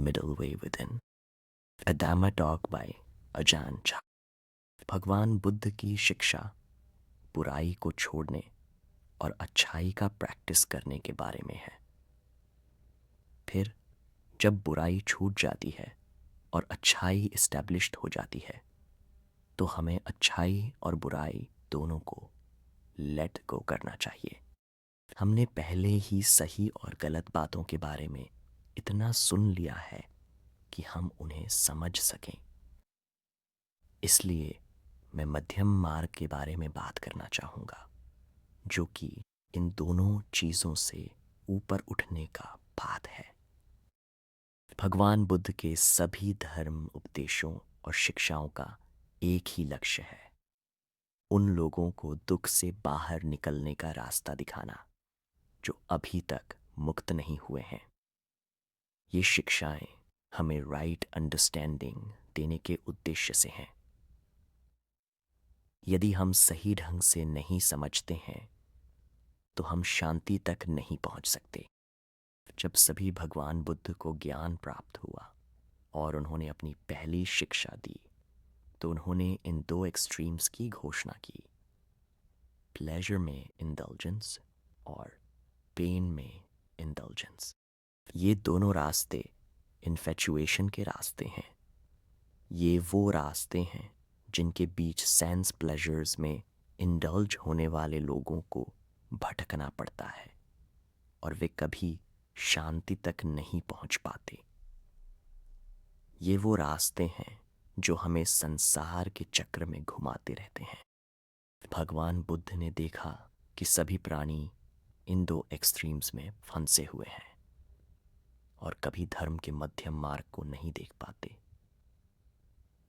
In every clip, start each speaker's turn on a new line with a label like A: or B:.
A: Middle Way Within. A Dhamma talk by Ajahn Chah. भगवान बुद्ध की शिक्षा बुराई को छोड़ने और अच्छाई का प्रैक्टिस करने के बारे में है। फिर जब बुराई छूट जाती है और अच्छाई इस्टेब्लिश्ड हो जाती है तो हमें अच्छाई और बुराई दोनों को लेट गो करना चाहिए। हमने पहले ही सही और गलत बातों के बारे में इतना सुन लिया है कि हम उन्हें समझ सकें। इसलिए मैं मध्यम मार्ग के बारे में बात करना चाहूँगा, जो कि इन दोनों चीज़ों से ऊपर उठने का पाथ है। भगवान बुद्ध के सभी धर्म उपदेशों और शिक्षाओं का एक ही लक्ष्य है, उन लोगों को दुख से बाहर निकलने का रास्ता दिखाना जो अभी तक मुक्त नहीं हुए हैं। ये शिक्षाएं हमें राइट अंडरस्टैंडिंग देने के उद्देश्य से हैं। यदि हम सही ढंग से नहीं समझते हैं तो हम शांति तक नहीं पहुंच सकते। जब सभी भगवान बुद्ध को ज्ञान प्राप्त हुआ और उन्होंने अपनी पहली शिक्षा दी तो उन्होंने इन दो एक्सट्रीम्स की घोषणा की, प्लेजर में इंडल्जेंस और पेन में इंडल्जेंस। ये दोनों रास्ते इन्फेचुएशन के रास्ते हैं। ये वो रास्ते हैं जिनके बीच सेंस प्लेजर्स में इंडल्ज होने वाले लोगों को भटकना पड़ता है और वे कभी शांति तक नहीं पहुंच पाते। ये वो रास्ते हैं जो हमें संसार के चक्र में घुमाते रहते हैं। भगवान बुद्ध ने देखा कि सभी प्राणी इन दो एक्सट्रीम्स में फंसे हुए हैं और कभी धर्म के मध्यम मार्ग को नहीं देख पाते।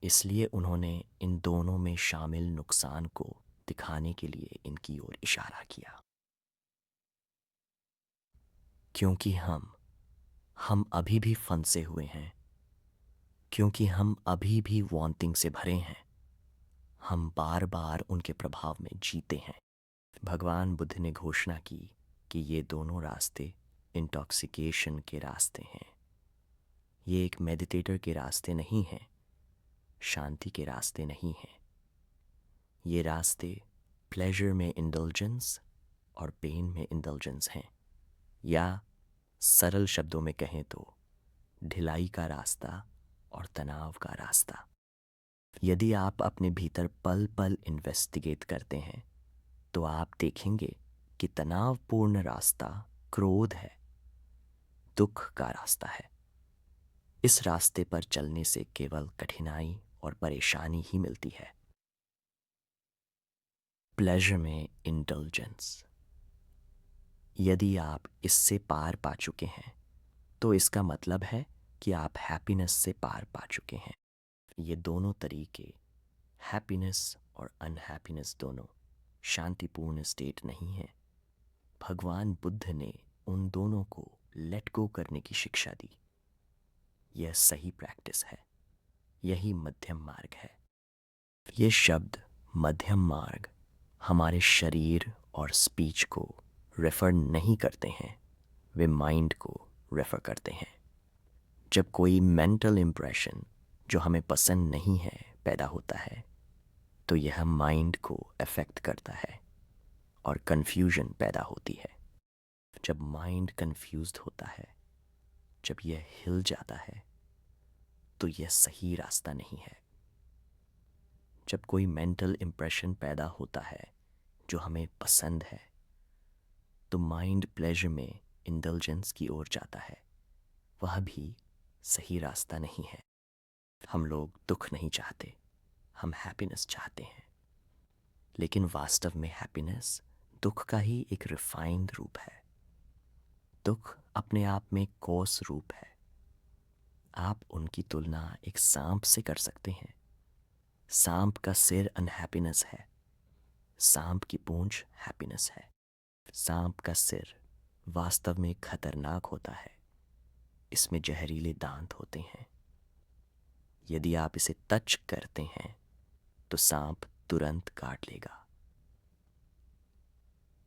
A: इसलिए उन्होंने इन दोनों में शामिल नुकसान को दिखाने के लिए इनकी ओर इशारा किया। क्योंकि हम अभी भी फंसे हुए हैं, क्योंकि हम अभी भी वांटिंग से भरे हैं, हम बार बार उनके प्रभाव में जीते हैं। भगवान बुद्ध ने घोषणा की कि ये दोनों रास्ते इंटॉक्सिकेशन के रास्ते हैं। ये एक मेडिटेटर के रास्ते नहीं हैं, शांति के रास्ते नहीं हैं। ये रास्ते प्लेजर में इंडल्जेंस और पेन में इंडल्जेंस हैं, या सरल शब्दों में कहें तो ढिलाई का रास्ता और तनाव का रास्ता। यदि आप अपने भीतर पल पल इन्वेस्टिगेट करते हैं तो आप देखेंगे कि तनावपूर्ण रास्ता क्रोध है, दुख का रास्ता है। इस रास्ते पर चलने से केवल कठिनाई और परेशानी ही मिलती है। प्लेजर में इंडल्जेंस, यदि आप इससे पार पा चुके हैं तो इसका मतलब है कि आप हैप्पीनेस से पार पा चुके हैं। ये दोनों तरीके, हैप्पीनेस और अनहैप्पीनेस, दोनों शांतिपूर्ण स्टेट नहीं है। भगवान बुद्ध ने उन दोनों को लेट गो करने की शिक्षा दी। यह सही प्रैक्टिस है, यही मध्यम मार्ग है। ये शब्द मध्यम मार्ग हमारे शरीर और स्पीच को रेफर नहीं करते हैं, वे माइंड को रेफर करते हैं। जब कोई मेंटल इम्प्रेशन जो हमें पसंद नहीं है पैदा होता है तो यह माइंड को अफेक्ट करता है और कन्फ्यूजन पैदा होती है। जब माइंड कन्फ्यूज्ड होता है, जब यह हिल जाता है तो यह सही रास्ता नहीं है। जब कोई मेंटल इम्प्रेशन पैदा होता है जो हमें पसंद है तो माइंड प्लेजर में इंडल्जेंस की ओर जाता है, वह भी सही रास्ता नहीं है। हम लोग दुख नहीं चाहते, हम हैप्पीनेस चाहते हैं। लेकिन वास्तव में हैप्पीनेस दुख का ही एक रिफाइंड रूप है। दुख अपने आप में कोस रूप है। आप उनकी तुलना एक सांप से कर सकते हैं। सांप का सिर अनहैप्पीनेस है, सांप की पूंछ हैप्पीनेस है। सांप का सिर वास्तव में खतरनाक होता है, इसमें जहरीले दांत होते हैं। यदि आप इसे टच करते हैं तो सांप तुरंत काट लेगा।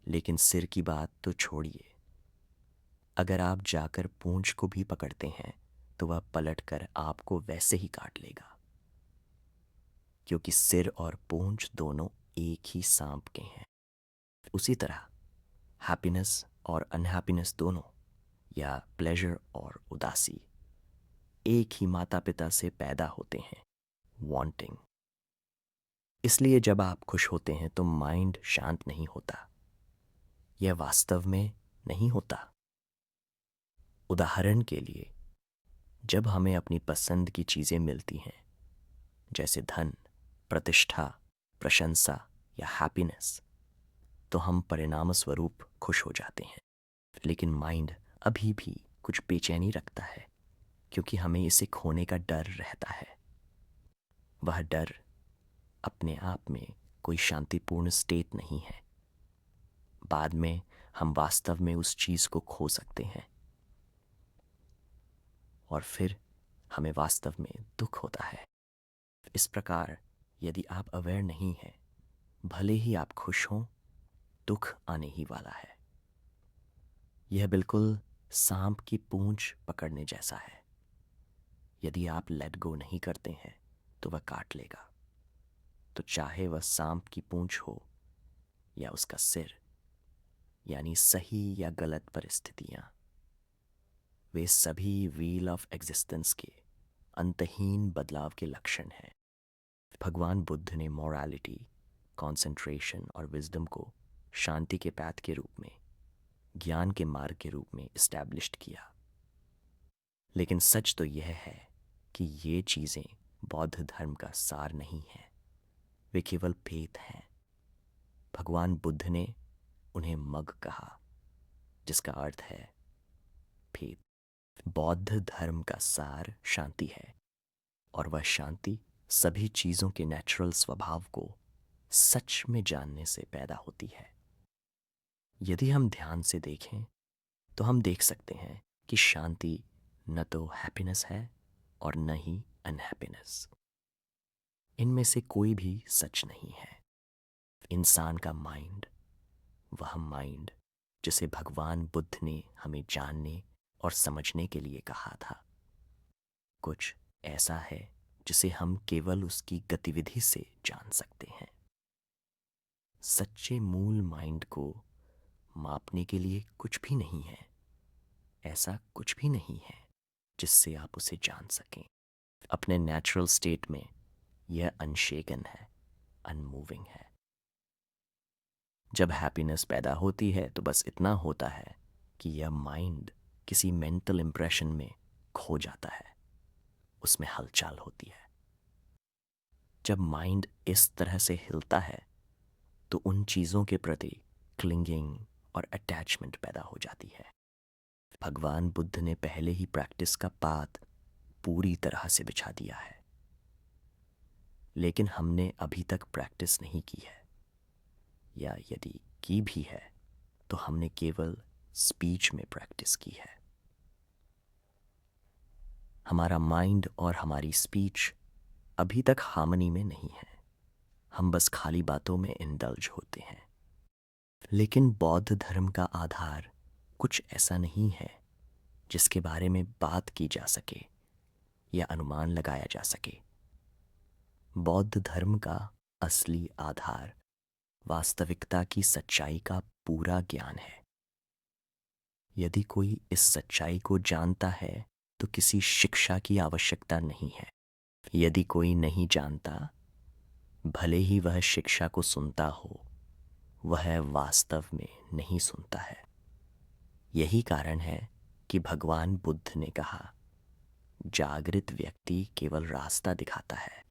A: लेकिन सिर की बात तो छोड़िए, अगर आप जाकर पूंछ को भी पकड़ते हैं तो वह पलटकर आपको वैसे ही काट लेगा, क्योंकि सिर और पूंछ दोनों एक ही सांप के हैं। उसी तरह हैप्पीनेस और अनहैप्पीनेस दोनों, या प्लेजर और उदासी, एक ही माता पिता से पैदा होते हैं, वांटिंग। इसलिए जब आप खुश होते हैं तो माइंड शांत नहीं होता, यह वास्तव में नहीं होता। उदाहरण के लिए, जब हमें अपनी पसंद की चीज़ें मिलती हैं, जैसे धन, प्रतिष्ठा, प्रशंसा या हैप्पीनेस, तो हम परिणाम स्वरूप खुश हो जाते हैं। लेकिन माइंड अभी भी कुछ बेचैनी रखता है, क्योंकि हमें इसे खोने का डर रहता है। वह डर अपने आप में कोई शांतिपूर्ण स्टेट नहीं है। बाद में हम वास्तव में उस चीज़ को खो सकते हैं, और फिर हमें वास्तव में दुख होता है। इस प्रकार यदि आप अवेयर नहीं हैं, भले ही आप खुश हों, दुख आने ही वाला है। यह बिल्कुल सांप की पूंछ पकड़ने जैसा है। यदि आप लेट गो नहीं करते हैं तो वह काट लेगा। तो चाहे वह सांप की पूंछ हो या उसका सिर, यानी सही या गलत परिस्थितियां, वे सभी व्हील ऑफ एग्जिस्टेंस के अंतहीन बदलाव के लक्षण हैं। भगवान बुद्ध ने मोरालिटी, कंसंट्रेशन और विजडम को शांति के पैथ के रूप में, ज्ञान के मार्ग के रूप में इस्टेब्लिश्ड किया। लेकिन सच तो यह है कि ये चीज़ें बौद्ध धर्म का सार नहीं हैं, वे केवल फेथ हैं। भगवान बुद्ध ने उन्हें मग कहा, जिसका अर्थ है फेथ। बौद्ध धर्म का सार शांति है, और वह शांति सभी चीज़ों के नेचुरल स्वभाव को सच में जानने से पैदा होती है। यदि हम ध्यान से देखें तो हम देख सकते हैं कि शांति न तो हैप्पीनेस है और न ही अनहैप्पीनेस। इनमें से कोई भी सच नहीं है। इंसान का माइंड, वह माइंड जिसे भगवान बुद्ध ने हमें जानने और समझने के लिए कहा था, कुछ ऐसा है जिसे हम केवल उसकी गतिविधि से जान सकते हैं। सच्चे मूल माइंड को मापने के लिए कुछ भी नहीं है। ऐसा कुछ भी नहीं है जिससे आप उसे जान सकें। अपने नेचुरल स्टेट में यह अनशेकन है, अनमूविंग है। जब हैप्पीनेस पैदा होती है तो बस इतना होता है कि यह माइंड किसी मेंटल इंप्रेशन में खो जाता है, उसमें हलचल होती है। जब माइंड इस तरह से हिलता है तो उन चीज़ों के प्रति क्लिंगिंग और अटैचमेंट पैदा हो जाती है। भगवान बुद्ध ने पहले ही प्रैक्टिस का पाथ पूरी तरह से बिछा दिया है, लेकिन हमने अभी तक प्रैक्टिस नहीं की है, या यदि की भी है तो हमने केवल स्पीच में प्रैक्टिस की है। हमारा माइंड और हमारी स्पीच अभी तक हार्मनी में नहीं है। हम बस खाली बातों में इंडल्ज होते हैं। लेकिन बौद्ध धर्म का आधार कुछ ऐसा नहीं है जिसके बारे में बात की जा सके या अनुमान लगाया जा सके। बौद्ध धर्म का असली आधार वास्तविकता की सच्चाई का पूरा ज्ञान है। यदि कोई इस सच्चाई को जानता है तो किसी शिक्षा की आवश्यकता नहीं है। यदि कोई नहीं जानता, भले ही वह शिक्षा को सुनता हो, वह वास्तव में नहीं सुनता है। यही कारण है कि भगवान बुद्ध ने कहा, जागृत व्यक्ति केवल रास्ता दिखाता है।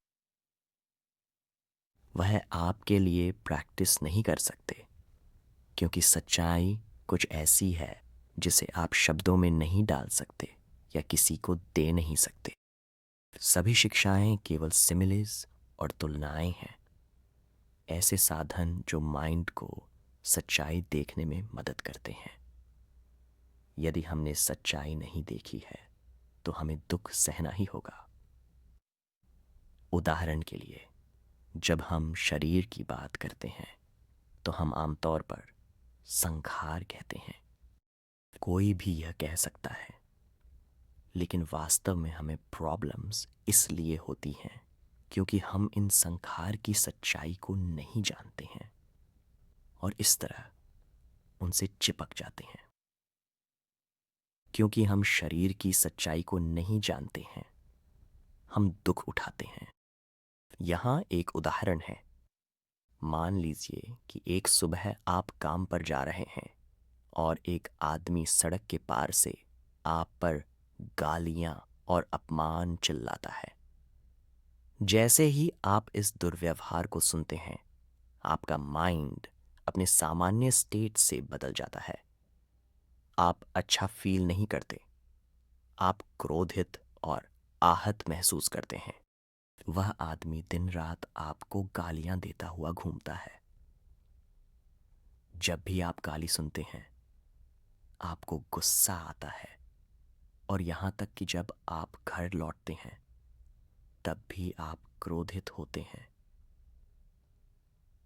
A: वह आपके लिए प्रैक्टिस नहीं कर सकते, क्योंकि सच्चाई कुछ ऐसी है जिसे आप शब्दों में नहीं डाल सकते या किसी को दे नहीं सकते। सभी शिक्षाएं केवल सिमिलीज और तुलनाएं हैं, ऐसे साधन जो माइंड को सच्चाई देखने में मदद करते हैं। यदि हमने सच्चाई नहीं देखी है तो हमें दुख सहना ही होगा। उदाहरण के लिए, जब हम शरीर की बात करते हैं तो हम आमतौर पर संखार कहते हैं। कोई भी यह कह सकता है, लेकिन वास्तव में हमें प्रॉब्लम्स इसलिए होती हैं क्योंकि हम इन संसार की सच्चाई को नहीं जानते हैं और इस तरह उनसे चिपक जाते हैं। क्योंकि हम शरीर की सच्चाई को नहीं जानते हैं, हम दुख उठाते हैं। यहाँ एक उदाहरण है। मान लीजिए कि एक सुबह आप काम पर जा रहे हैं और एक आदमी सड़क के पार से आप पर गालियां और अपमान चिल्लाता है। जैसे ही आप इस दुर्व्यवहार को सुनते हैं, आपका माइंड अपने सामान्य स्टेट से बदल जाता है। आप अच्छा फील नहीं करते, आप क्रोधित और आहत महसूस करते हैं। वह आदमी दिन रात आपको गालियां देता हुआ घूमता है। जब भी आप गाली सुनते हैं, आपको गुस्सा आता है और यहां तक कि जब आप घर लौटते हैं तब भी आप क्रोधित होते हैं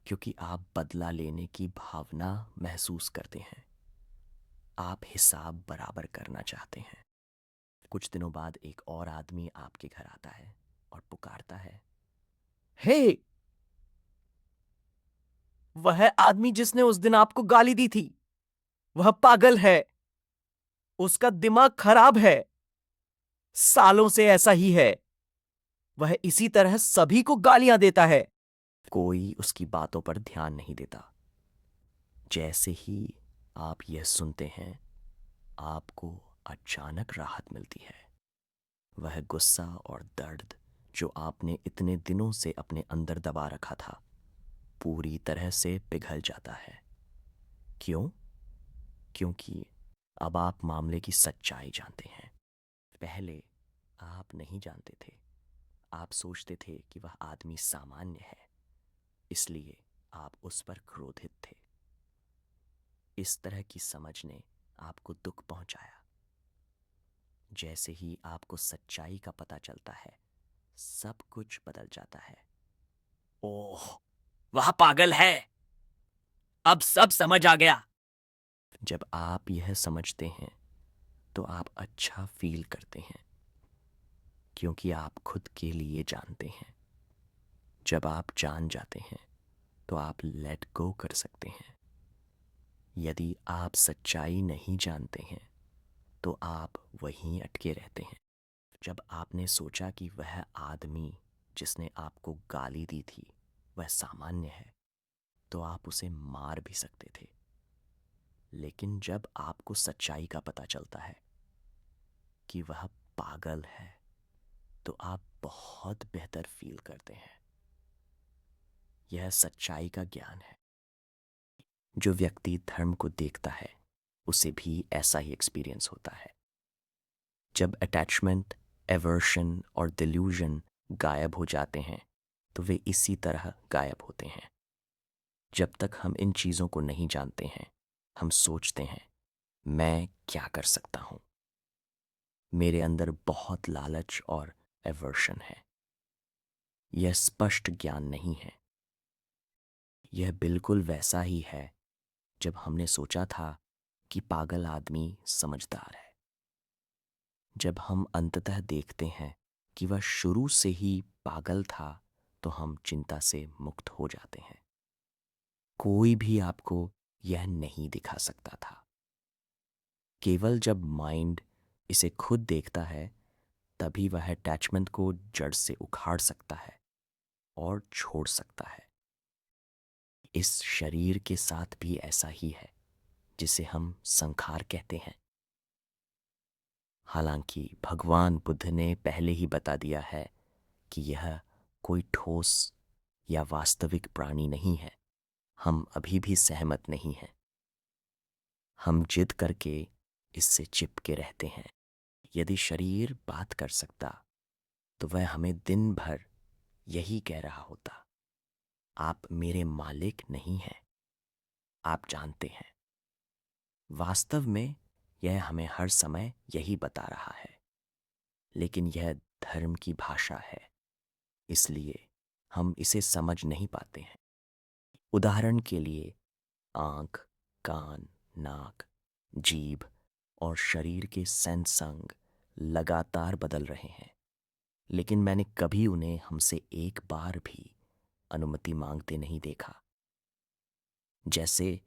A: क्योंकि आप बदला लेने की भावना महसूस करते हैं। आप हिसाब बराबर करना चाहते हैं। कुछ दिनों बाद एक और आदमी आपके घर आता है और पुकारता है, हे, वह आदमी जिसने उस दिन आपको गाली दी थी, वह पागल है, उसका दिमाग खराब है, सालों से ऐसा ही है, वह इसी तरह सभी को गालियां देता है। कोई उसकी बातों पर ध्यान नहीं देता। जैसे ही आप यह सुनते हैं, आपको अचानक राहत मिलती है। वह गुस्सा और दर्द जो आपने इतने दिनों से अपने अंदर दबा रखा था, पूरी तरह से पिघल जाता है। क्यों? क्योंकि अब आप मामले की सच्चाई जानते हैं। पहले आप नहीं जानते थे। आप सोचते थे कि वह आदमी सामान्य है, इसलिए आप उस पर क्रोधित थे। इस तरह की समझ ने आपको दुख पहुंचाया। जैसे ही आपको सच्चाई का पता चलता है, सब कुछ बदल जाता है। ओह, वह पागल है, अब सब समझ आ गया। जब आप यह समझते हैं तो आप अच्छा फील करते हैं क्योंकि आप खुद के लिए जानते हैं। जब आप जान जाते हैं तो आप लेट गो कर सकते हैं। यदि आप सच्चाई नहीं जानते हैं तो आप वहीं अटके रहते हैं। जब आपने सोचा कि वह आदमी जिसने आपको गाली दी थी वह सामान्य है, तो आप उसे मार भी सकते थे। लेकिन जब आपको सच्चाई का पता चलता है कि वह पागल है, तो आप बहुत बेहतर फील करते हैं। यह सच्चाई का ज्ञान है। जो व्यक्ति धर्म को देखता है, उसे भी ऐसा ही एक्सपीरियंस होता है। जब अटैचमेंट, एवर्शन और डिल्यूजन गायब हो जाते हैं, तो वे इसी तरह गायब होते हैं। जब तक हम इन चीज़ों को नहीं जानते हैं, हम सोचते हैं, मैं क्या कर सकता हूँ? मेरे अंदर बहुत लालच और एवर्शन है। यह स्पष्ट ज्ञान नहीं है। यह बिल्कुल वैसा ही है जब हमने सोचा था कि पागल आदमी समझदार है। जब हम अंततः देखते हैं कि वह शुरू से ही पागल था, तो हम चिंता से मुक्त हो जाते हैं। कोई भी आपको यह नहीं दिखा सकता था। केवल जब माइंड इसे खुद देखता है, तभी वह अटैचमेंट को जड़ से उखाड़ सकता है और छोड़ सकता है। इस शरीर के साथ भी ऐसा ही है, जिसे हम संखार कहते हैं। हालांकि भगवान बुद्ध ने पहले ही बता दिया है कि यह कोई ठोस या वास्तविक प्राणी नहीं है, हम अभी भी सहमत नहीं हैं। हम जिद करके इससे चिपके रहते हैं। यदि शरीर बात कर सकता, तो वह हमें दिन भर यही कह रहा होता, आप मेरे मालिक नहीं हैं। आप जानते हैं, वास्तव में यह हमें हर समय यही बता रहा है, लेकिन यह धर्म की भाषा है, इसलिए हम इसे समझ नहीं पाते हैं। उदाहरण के लिए, आंख, कान, नाक, जीभ और शरीर के सेंस अंग लगातार बदल रहे हैं, लेकिन मैंने कभी उन्हें हमसे एक बार भी अनुमति मांगते नहीं देखा। जैसे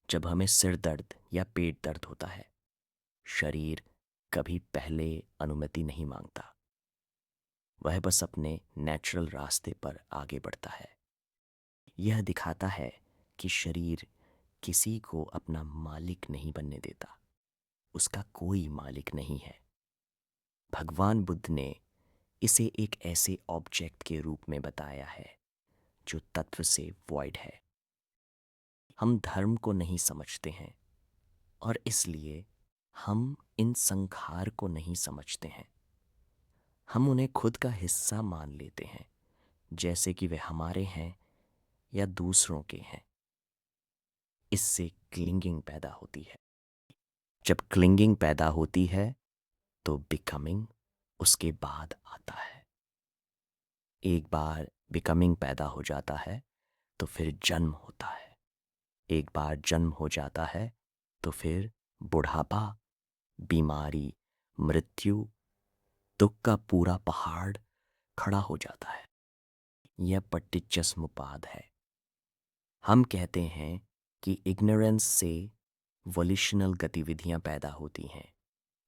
A: जब हमें सिर दर्द या पेट दर्द होता है, शरीर कभी पहले अनुमति नहीं मांगता, वह बस अपने नेचुरल रास्ते पर आगे बढ़ता है। यह दिखाता है कि शरीर किसी को अपना मालिक नहीं बनने देता, उसका कोई मालिक नहीं है। भगवान बुद्ध ने इसे एक ऐसे ऑब्जेक्ट के रूप में बताया है जो तत्व से वॉइड है। हम धर्म को नहीं समझते हैं और इसलिए हम इन संखार को नहीं समझते हैं। हम उन्हें खुद का हिस्सा मान लेते हैं, जैसे कि वे हमारे हैं या दूसरों के हैं। इससे क्लिंगिंग पैदा होती है। जब क्लिंगिंग पैदा होती है तो बिकमिंग उसके बाद आता है। एक बार बिकमिंग पैदा हो जाता है तो फिर जन्म होता है। एक बार जन्म हो जाता है तो फिर बुढ़ापा, बीमारी, मृत्यु, दुख का पूरा पहाड़ खड़ा हो जाता है। यह पटिच्चसमुपाद है। हम कहते हैं कि इग्नोरेंस से वोल्यूशनल गतिविधियां पैदा होती हैं,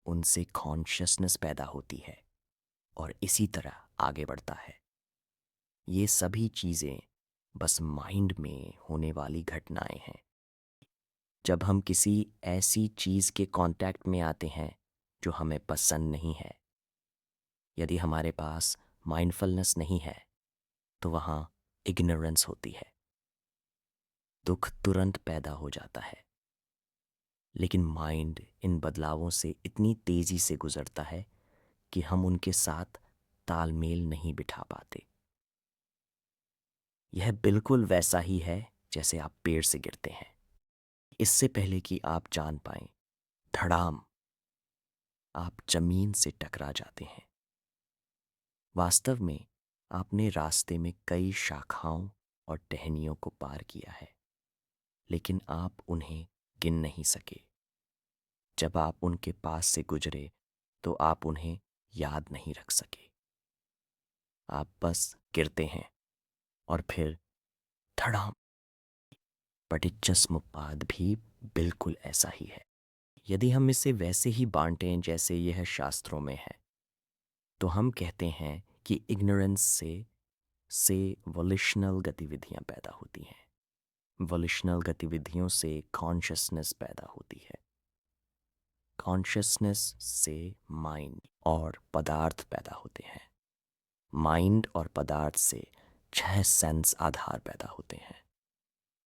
A: उनसे कॉन्शियसनेस पैदा होती है और इसी तरह आगे बढ़ता है। ये सभी चीज़ें बस माइंड में होने वाली घटनाएं हैं। जब हम किसी ऐसी चीज़ के कांटेक्ट में आते हैं जो हमें पसंद नहीं है, यदि हमारे पास माइंडफुलनेस नहीं है तो वहाँ इग्नोरेंस होती है। दुख तुरंत पैदा हो जाता है, लेकिन माइंड इन बदलावों से इतनी तेज़ी से गुजरता है कि हम उनके साथ तालमेल नहीं बिठा पाते। यह बिल्कुल वैसा ही है जैसे आप पेड़ से गिरते हैं। इससे पहले कि आप जान पाएं, धड़ाम, आप जमीन से टकरा जाते हैं। वास्तव में आपने रास्ते में कई शाखाओं और टहनियों को पार किया है, लेकिन आप उन्हें गिन नहीं सके। जब आप उनके पास से गुजरे तो आप उन्हें याद नहीं रख सके। आप बस गिरते हैं और फिर धड़ाम। पटिच्चसमुप्पाद भी बिल्कुल ऐसा ही है। यदि हम इसे वैसे ही बांटें जैसे यह शास्त्रों में है, तो हम कहते हैं कि इग्नोरेंस से वोल्यूशनल गतिविधियां पैदा होती हैं। वोल्यूशनल गतिविधियों से कॉन्शियसनेस पैदा होती है। कॉन्शियसनेस से माइंड और पदार्थ पैदा होते हैं। माइंड और पदार्थ से 6 सेंस आधार पैदा होते हैं।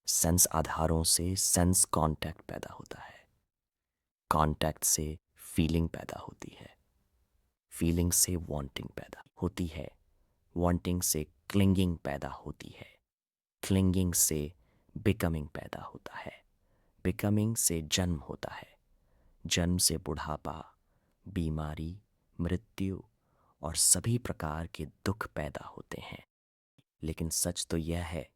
A: सेंस आधारों से सेंस कांटेक्ट पैदा होता है। कांटेक्ट से फीलिंग पैदा होती है। फीलिंग से वांटिंग पैदा होती है। वांटिंग से क्लिंगिंग पैदा होती है। क्लिंगिंग से बिकमिंग पैदा होता है। बिकमिंग से जन्म होता है। जन्म से बुढ़ापा, बीमारी, मृत्यु और सभी प्रकार के दुख पैदा होते हैं। लेकिन सच तो यह है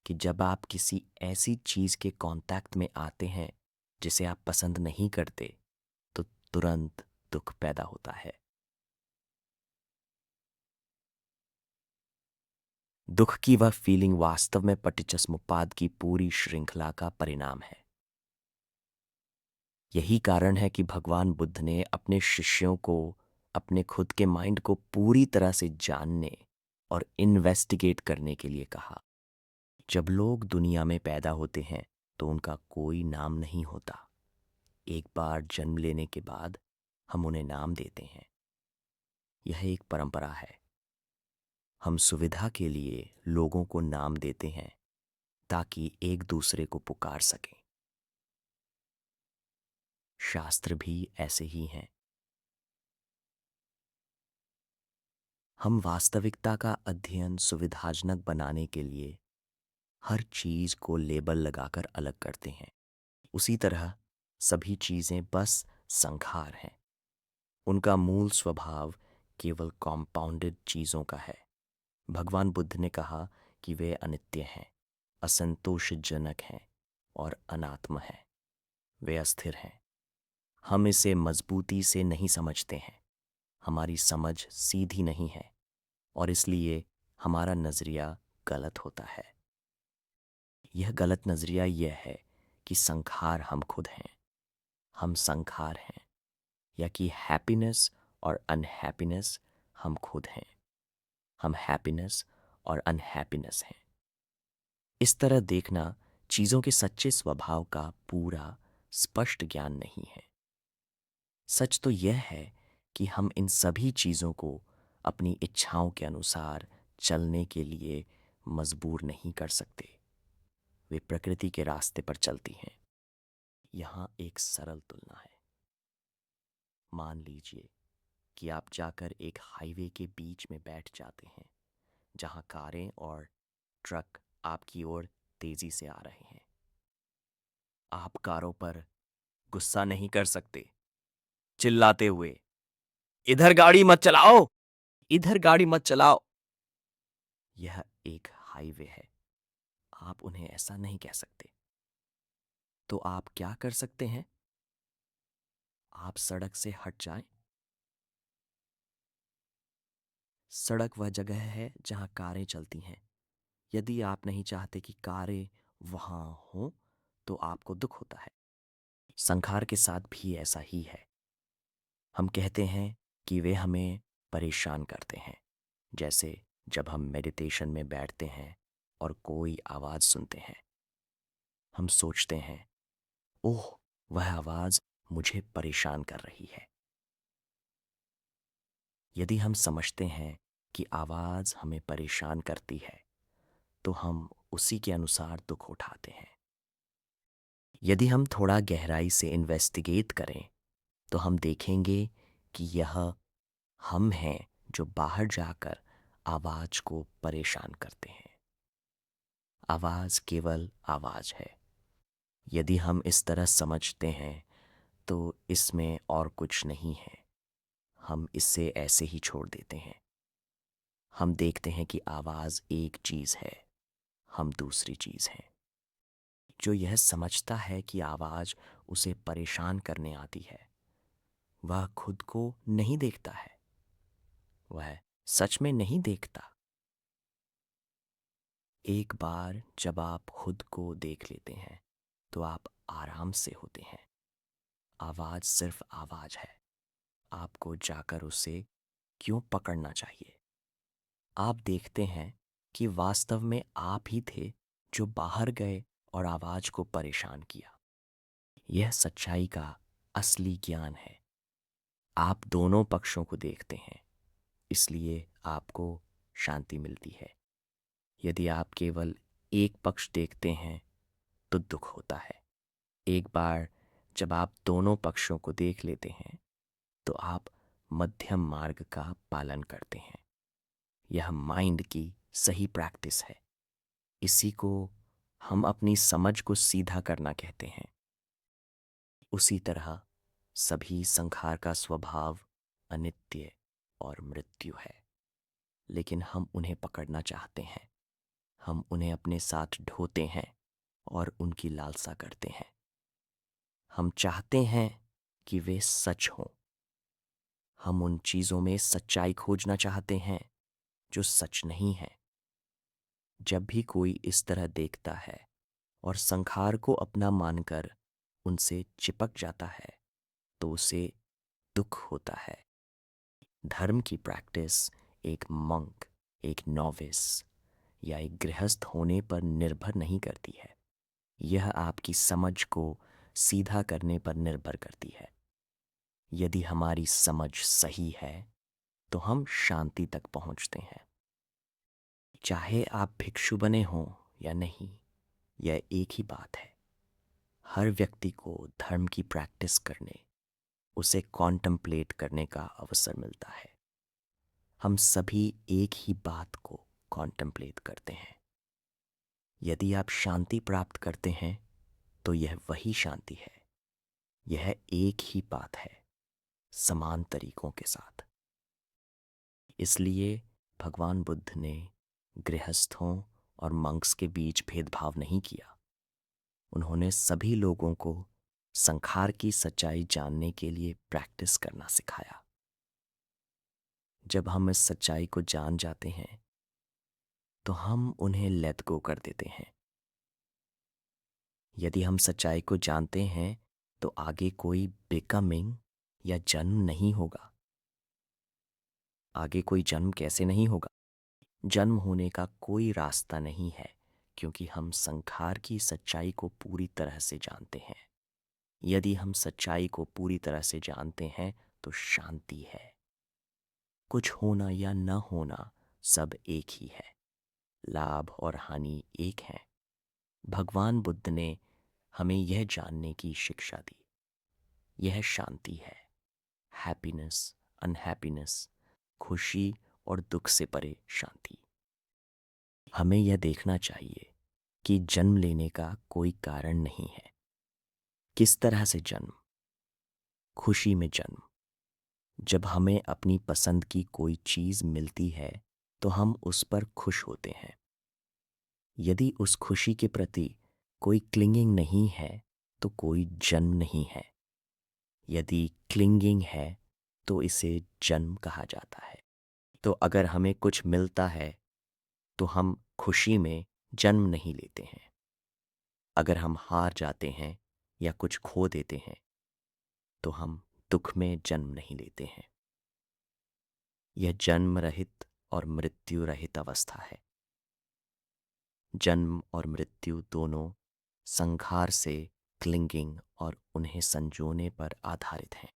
A: कि जब आप किसी ऐसी चीज़ के कांटेक्ट में आते हैं जिसे आप पसंद नहीं करते, तो तुरंत दुख पैदा होता है। दुख की वह फीलिंग वास्तव में पटिच्चसमुप्पाद की पूरी श्रृंखला का परिणाम है। यही कारण है कि भगवान बुद्ध ने अपने शिष्यों को अपने खुद के माइंड को पूरी तरह से जानने और इन्वेस्टिगेट करने के लिए कहा। जब लोग दुनिया में पैदा होते हैं तो उनका कोई नाम नहीं होता। एक बार जन्म लेने के बाद हम उन्हें नाम देते हैं। यह एक परंपरा है। हम सुविधा के लिए लोगों को नाम देते हैं ताकि एक दूसरे को पुकार सकें। शास्त्र भी ऐसे ही हैं। हम वास्तविकता का अध्ययन सुविधाजनक बनाने के लिए हर चीज को लेबल लगाकर अलग करते हैं। उसी तरह सभी चीजें बस संखार हैं। उनका मूल स्वभाव केवल कॉम्पाउंडेड चीजों का है। भगवान बुद्ध ने कहा कि वे अनित्य हैं, असंतोषजनक हैं और अनात्म हैं। वे अस्थिर हैं। हम इसे मजबूती से नहीं समझते हैं। हमारी समझ सीधी नहीं है और इसलिए हमारा नज़रिया गलत होता है। यह गलत नज़रिया यह है कि संखार हम खुद हैं, हम संखार हैं, या कि हैप्पीनेस और अनहैप्पीनेस हम खुद हैं, हम हैप्पीनेस और अनहैप्पीनेस हैं। इस तरह देखना चीज़ों के सच्चे स्वभाव का पूरा स्पष्ट ज्ञान नहीं है। सच तो यह है कि हम इन सभी चीज़ों को अपनी इच्छाओं के अनुसार चलने के लिए मजबूर नहीं कर सकते। वे प्रकृति के रास्ते पर चलती हैं। यहाँ एक सरल तुलना है। मान लीजिए कि आप जाकर एक हाईवे के बीच में बैठ जाते हैं जहाँ कारें और ट्रक आपकी ओर तेजी से आ रहे हैं। आप कारों पर गुस्सा नहीं कर सकते, चिल्लाते हुए, इधर गाड़ी मत चलाओ, इधर गाड़ी मत चलाओ। यह एक हाईवे है, आप उन्हें ऐसा नहीं कह सकते। तो आप क्या कर सकते हैं? आप सड़क से हट जाएं। सड़क वह जगह है जहां कारें चलती हैं। यदि आप नहीं चाहते कि कारें वहां हों, तो आपको दुख होता है। संखार के साथ भी ऐसा ही है। हम कहते हैं कि वे हमें परेशान करते हैं, जैसे जब हम मेडिटेशन में बैठते हैं और कोई आवाज़ सुनते हैं। हम सोचते हैं, ओह, वह आवाज़ मुझे परेशान कर रही है। यदि हम समझते हैं कि आवाज़ हमें परेशान करती है, तो हम उसी के अनुसार दुख उठाते हैं। यदि हम थोड़ा गहराई से इन्वेस्टिगेट करें, तो हम देखेंगे कि यह हम हैं जो बाहर जाकर आवाज़ को परेशान करते हैं। आवाज़ केवल आवाज़ है। यदि हम इस तरह समझते हैं, तो इसमें और कुछ नहीं है। हम इसे ऐसे ही छोड़ देते हैं। हम देखते हैं कि आवाज़ एक चीज़ है, हम दूसरी चीज़ हैं। जो यह समझता है कि आवाज़ उसे परेशान करने आती है, वह खुद को नहीं देखता है, वह सच में नहीं देखता। एक बार जब आप खुद को देख लेते हैं, तो आप आराम से होते हैं। आवाज़ सिर्फ आवाज़ है। आपको जाकर उसे क्यों पकड़ना चाहिए? आप देखते हैं कि वास्तव में आप ही थे जो बाहर गए और आवाज़ को परेशान किया। यह सच्चाई का असली ज्ञान है। आप दोनों पक्षों को देखते हैं, इसलिए आपको शांति मिलती है। यदि आप केवल एक पक्ष देखते हैं, तो दुख होता है। एक बार जब आप दोनों पक्षों को देख लेते हैं, तो आप मध्यम मार्ग का पालन करते हैं। यह माइंड की सही प्रैक्टिस है। इसी को हम अपनी समझ को सीधा करना कहते हैं। उसी तरह सभी संखार का स्वभाव अनित्य और मृत्यु है, लेकिन हम उन्हें पकड़ना चाहते हैं। हम उन्हें अपने साथ ढोते हैं और उनकी लालसा करते हैं। हम चाहते हैं कि वे सच हों। हम उन चीज़ों में सच्चाई खोजना चाहते हैं जो सच नहीं है। जब भी कोई इस तरह देखता है और संखार को अपना मानकर उनसे चिपक जाता है, तो उसे दुख होता है। धर्म की प्रैक्टिस एक मंक, एक नॉविस या एक गृहस्थ होने पर निर्भर नहीं करती है। यह आपकी समझ को सीधा करने पर निर्भर करती है। यदि हमारी समझ सही है, तो हम शांति तक पहुंचते हैं। चाहे आप भिक्षु बने हों या नहीं, यह एक ही बात है। हर व्यक्ति को धर्म की प्रैक्टिस करने, उसे कॉन्टम्पलेट करने का अवसर मिलता है। हम सभी एक ही बात को कॉन्टम्पलेट करते हैं। यदि आप शांति प्राप्त करते हैं, तो यह वही शांति है। यह एक ही बात है, समान तरीकों के साथ। इसलिए भगवान बुद्ध ने गृहस्थों और मंक्स के बीच भेदभाव नहीं किया। उन्होंने सभी लोगों को संखार की सच्चाई जानने के लिए प्रैक्टिस करना सिखाया। जब हम इस सच्चाई को जान जाते हैं तो हम उन्हें लेट गो कर देते हैं। यदि हम सच्चाई को जानते हैं तो आगे कोई बिकमिंग या जन्म नहीं होगा। आगे कोई जन्म कैसे नहीं होगा? जन्म होने का कोई रास्ता नहीं है, क्योंकि हम संसार की सच्चाई को पूरी तरह से जानते हैं। यदि हम सच्चाई को पूरी तरह से जानते हैं तो शांति है। कुछ होना या न होना सब एक ही है। लाभ और हानि एक हैं। भगवान बुद्ध ने हमें यह जानने की शिक्षा दी। यह शांति है। हैप्पीनेस, अनहैप्पीनेस, खुशी और दुख से परे शांति। हमें यह देखना चाहिए कि जन्म लेने का कोई कारण नहीं है। किस तरह से जन्म? खुशी में जन्म। जब हमें अपनी पसंद की कोई चीज़ मिलती है तो हम उस पर खुश होते हैं। यदि उस खुशी के प्रति कोई क्लिंगिंग नहीं है तो कोई जन्म नहीं है। यदि क्लिंगिंग है तो इसे जन्म कहा जाता है। तो अगर हमें कुछ मिलता है तो हम खुशी में जन्म नहीं लेते हैं। अगर हम हार जाते हैं या कुछ खो देते हैं तो हम दुख में जन्म नहीं लेते हैं। यह जन्म रहित और मृत्यु रहित अवस्था है। जन्म और मृत्यु दोनों संघार से क्लिंगिंग और उन्हें संजोने पर आधारित हैं।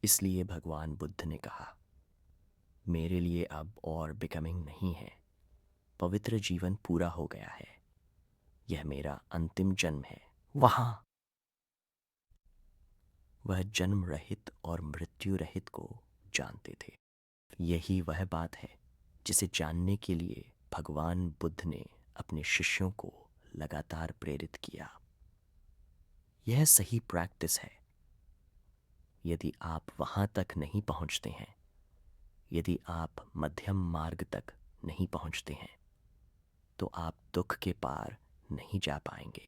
A: इसलिए भगवान बुद्ध ने कहा, मेरे लिए अब और बिकमिंग नहीं है। पवित्र जीवन पूरा हो गया है। यह मेरा अंतिम जन्म है। वहां वह जन्म रहित और मृत्यु रहित को जानते थे। यही वह बात है जिसे जानने के लिए भगवान बुद्ध ने अपने शिष्यों को लगातार प्रेरित किया। यह सही प्रैक्टिस है। यदि आप वहां तक नहीं पहुंचते हैं, यदि आप मध्यम मार्ग तक नहीं पहुंचते हैं, तो आप दुख के पार नहीं जा पाएंगे।